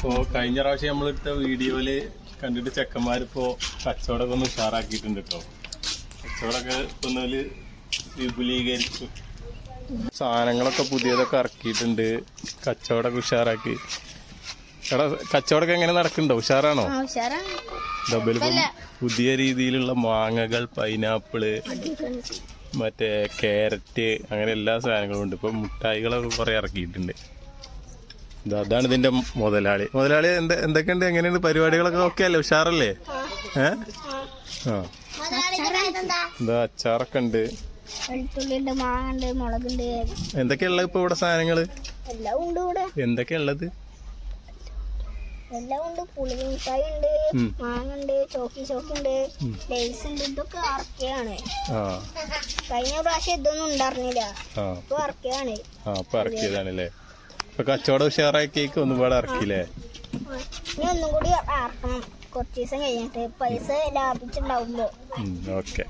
ഇപ്പോ കഴിഞ്ഞ പ്രാവശ്യം നമ്മളെടുത്ത വീഡിയോയില് കണ്ടിട്ട് ചെക്കന്മാരിപ്പോ കച്ചവടമൊക്കെ ഒന്ന് ഉഷാറാക്കിയിട്ടുണ്ട് കേട്ടോ. കച്ചവടമൊക്കെ ഒന്നൊരു വിപുലീകരിച്ചു, സാധനങ്ങളൊക്കെ പുതിയതൊക്കെ ഇറക്കിയിട്ടുണ്ട്, കച്ചവടമൊക്കെ ഉഷാറാക്കി. എടാ, കച്ചവടമൊക്കെ എങ്ങനെ നടക്കുന്നുണ്ടോ? ഉഷാറാണോ? ഡബിളിപ്പം പുതിയ രീതിയിലുള്ള മാങ്ങകൾ, പൈനാപ്പിള്, മറ്റേ ക്യാരറ്റ്, അങ്ങനെ എല്ലാ സാധനങ്ങളും ഉണ്ട്. ഇപ്പൊ മുട്ടായികളൊക്കെ കുറെ ഇറക്കിയിട്ടുണ്ട്. അതാണ് ഇതിന്റെ മുതലാളി. എന്തൊക്കെയുണ്ട്? എങ്ങനെയുണ്ട് പരിപാടികളൊക്കെ? ഓക്കെ അല്ലേ? ഉഷാറല്ലേ? എന്താ അച്ചാറൊക്കെ ഉണ്ട്, മാങ്ങണ്ട്, മുളകുണ്ട്. എന്തൊക്കെയുള്ള ഇപ്പൊ ഇവിടെ സാധനങ്ങള്? എല്ലാം ഉണ്ട് ഇവിടെ. എന്തൊക്കെയുള്ളത്? എല്ലാം ഉണ്ട്. പുളിമിഠായി ഉണ്ട്, മാങ്ങണ്ട്, ചോക്കുണ്ട്, ലേസ് ഉണ്ട്. ഇതൊക്കെ ഇറക്കിയാണ്. കഴിഞ്ഞ പ്രാവശ്യം ഇതൊന്നും ഉണ്ടായിരുന്നില്ല, ഇപ്പൊ ഇറക്കിയാണ്. ഇപ്പൊ ഇറക്കിയതാണല്ലേ? ഇപ്പൊ കച്ചവടം ഉഷാറായി കേക്ക് ഒന്നുപാടെ ഇറക്കിയില്ലേ? ഇനി ഒന്നും കൂടി ഇറക്കണം കുറച്ച് ദിവസം കഴിഞ്ഞിട്ട്, പൈസ ലാഭിച്ചുണ്ടാവുമ്പോ. ഓക്കെ.